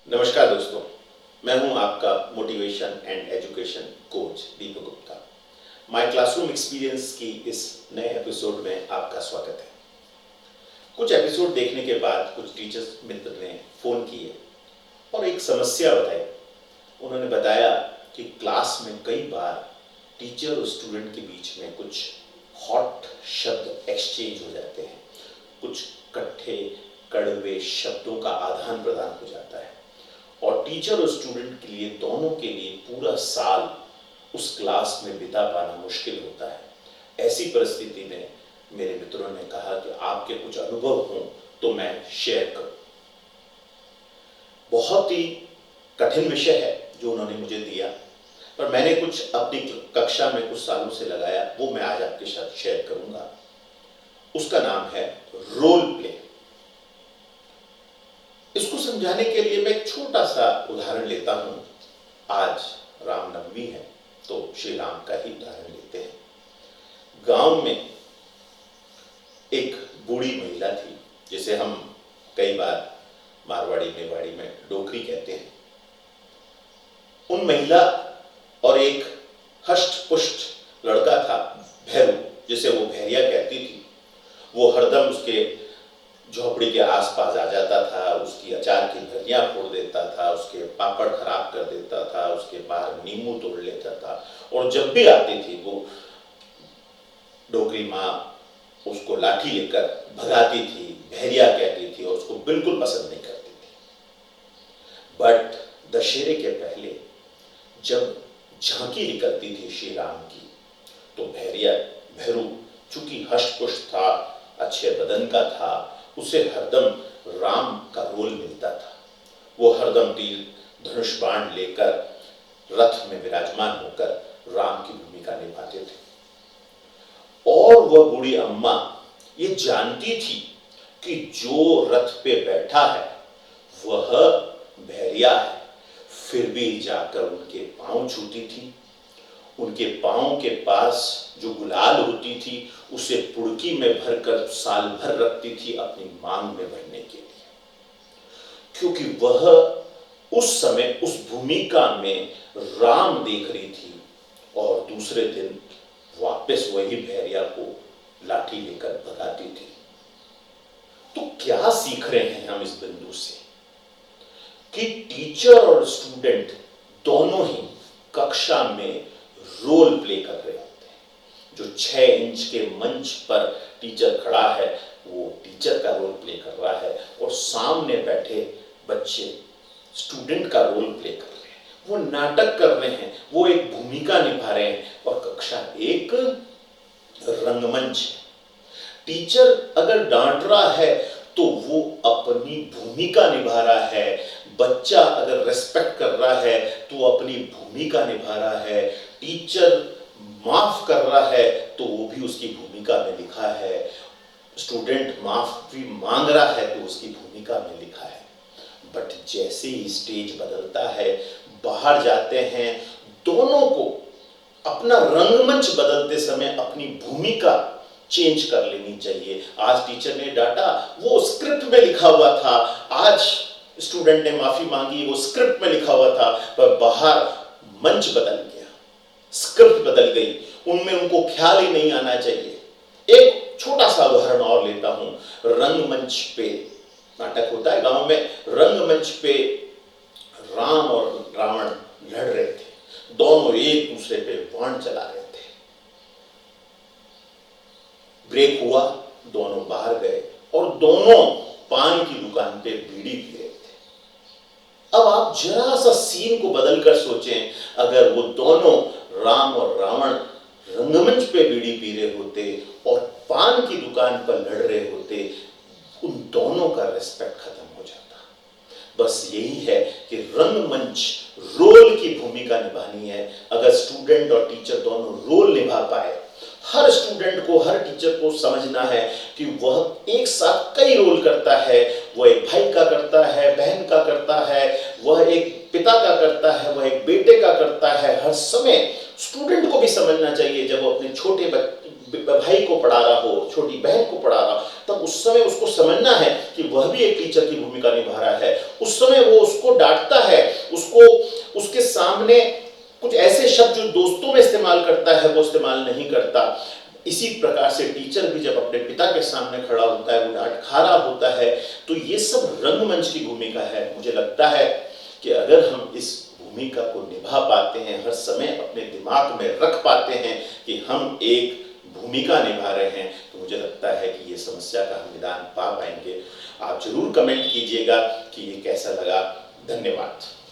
नमस्कार दोस्तों, मैं हूं आपका motivation and education coach Deepak Gupta. My classroom experience की इस नए एपिसोड में आपका स्वागत है। कुछ एपिसोड देखने के बाद कुछ टीचर्स मित्र ने फ़ोन किए और एक समस्या बताई। उन्होंने बताया कि क्लास में कई बार टीचर और स्टूडेंट के बीच में कुछ हॉट शब्द एक्सचेंज हो जाते हैं, कुछ कट्ठे कड़वे शब्दों का आदान प्रदान हो जाता है और टीचर और स्टूडेंट के लिए, दोनों के लिए पूरा साल उस क्लास में बिता पाना मुश्किल होता है। ऐसी परिस्थिति में मेरे मित्रों ने कहा कि आपके कुछ अनुभव हों तो मैं शेयर करूं। बहुत ही कठिन विषय है जो उन्होंने मुझे दिया, पर मैंने कुछ अपनी कक्षा में कुछ सालों से लगाया, वो मैं आज आपके साथ शेयर करूंगा। उसका नाम है रोल प्ले। इसको समझाने के लिए मैं एक छोटा सा उदाहरण लेता हूं। आज रामनवमी है तो श्री राम का ही उदाहरण लेते हैं। गांव में एक बूढ़ी महिला थी, जिसे हम कई बार मारवाड़ी मेवाड़ी में डोकरी कहते हैं। उन महिला और एक हष्ट पुष्ट लड़का था, भैरू, जिसे वो भैरिया कहती थी। वो हरदम उसके झोपड़ी के आसपास आ जाता था, उसकी अचार की भरियां फोड़ देता था, उसके पापड़ खराब कर देता था, उसके बाहर नींबू तोड़ लेता था। और जब भी आती थी वो डोकरी माँ उसको लाठी लेकर भगाती थी, भैरिया कहती थी और उसको बिल्कुल पसंद नहीं करती थी। बट दशहरे के पहले जब झांकी निकलती थी श्री राम की, तो भैरू चूंकि हष्ट पुष्ट था, अच्छे बदन का था, उसे हरदम राम का रोल मिलता था। वो हरदम तीर धनुष बाण लेकर रथ में विराजमान होकर राम की भूमिका निभाते थे। और वह बूढ़ी अम्मा ये जानती थी कि जो रथ पे बैठा है वह भैरिया है, फिर भी जाकर उनके पांव छूती थी। उनके पांव के पास जो गुलाल होती थी उसे पुड़की में भरकर साल भर रखती थी अपनी मांग में भरने के लिए, क्योंकि वह उस समय उस भूमिका में राम देख रही थी। और दूसरे दिन वापस वही भैरिया को लाठी लेकर भगाती थी। तो क्या सीख रहे हैं हम इस बिंदु से कि टीचर और स्टूडेंट दोनों ही कक्षा में रोल प्ले कर रहे होते हैं। जो 6 इंच के मंच पर टीचर खड़ा है वो टीचर का रोल प्ले कर रहा है और सामने बैठे बच्चे स्टूडेंट का रोल प्ले कर रहे हैं। वो नाटक कर रहे हैं, वो एक भूमिका निभा रहे हैं और कक्षा एक रंगमंच है। टीचर अगर डांट रहा है तो वो अपनी भूमिका निभा रहा है, बच्चा अगर रेस्पेक्ट कर रहा है तो अपनी भूमिका निभा रहा है, टीचर माफ कर रहा है तो वो भी उसकी भूमिका में लिखा है, स्टूडेंट माफी मांग रहा है तो उसकी भूमिका में लिखा है। बट जैसे ही स्टेज बदलता है, बाहर जाते हैं, दोनों को अपना रंगमंच बदलते समय अपनी भूमिका चेंज कर लेनी चाहिए। आज टीचर ने डांटा, वो स्क्रिप्ट में लिखा हुआ था। आज स्टूडेंट ने माफी मांगी, वो स्क्रिप्ट में लिखा हुआ था। पर बाहर मंच बदल गया, स्क्रिप्ट बदल गई, उनमें उनको ख्याल ही नहीं आना चाहिए। एक छोटा सा उदाहरण और लेता हूं। रंगमंच पे नाटक होता है गांव में, रंगमंच पे राम और रावण लड़ रहे थे। दोनों एक दूसरे पे बाण चला रहे थे। ब्रेक हुआ, दोनों बाहर गए और दोनों पान की दुकान पे बीड़ी पी रहे थे। अब आप जरा सा सीन को बदलकर सोचें, अगर वो दोनों राम और रावण रंगमंच पे बीड़ी पी रहे होते और पान की दुकान पर लड़ रहे होते, उन दोनों का रिस्पेक्ट खत्म हो जाता। बस यही है कि रंगमंच रोल की भूमिका निभानी है। अगर स्टूडेंट और टीचर दोनों रोल निभा पाए, हर स्टूडेंट को, हर टीचर को समझना है कि वह एक साथ कई रोल करता है। वह एक भाई का करता है, बहन का करता है, वह एक पिता का करता है, वह एक बेटे का करता है। हर समय स्टूडेंट को भी समझना चाहिए, जब वो अपने छोटे भाई को पढ़ा रहा हो, छोटी बहन को पढ़ा रहा हो, तब उस समय उसको समझना है कि वह भी एक टीचर की भूमिका निभा रहा है। उस समय वो उसको डांटता है, उसको उसके सामने कुछ ऐसे शब्द जो दोस्तों में इस्तेमाल करता है वो इस्तेमाल नहीं करता। इसी प्रकार से टीचर भी जब अपने पिता के सामने खड़ा होता है, वो डांट खा रहा होता है। तो ये सब रंगमंच की भूमिका है। मुझे लगता है कि अगर हम इस भूमिका को निभा पाते हैं, हर समय अपने दिमाग में रख पाते हैं कि हम एक भूमिका निभा रहे हैं, तो मुझे लगता है कि ये समस्या का हम निदान पा पाएंगे। आप जरूर कमेंट कीजिएगा कि ये कैसा लगा। धन्यवाद।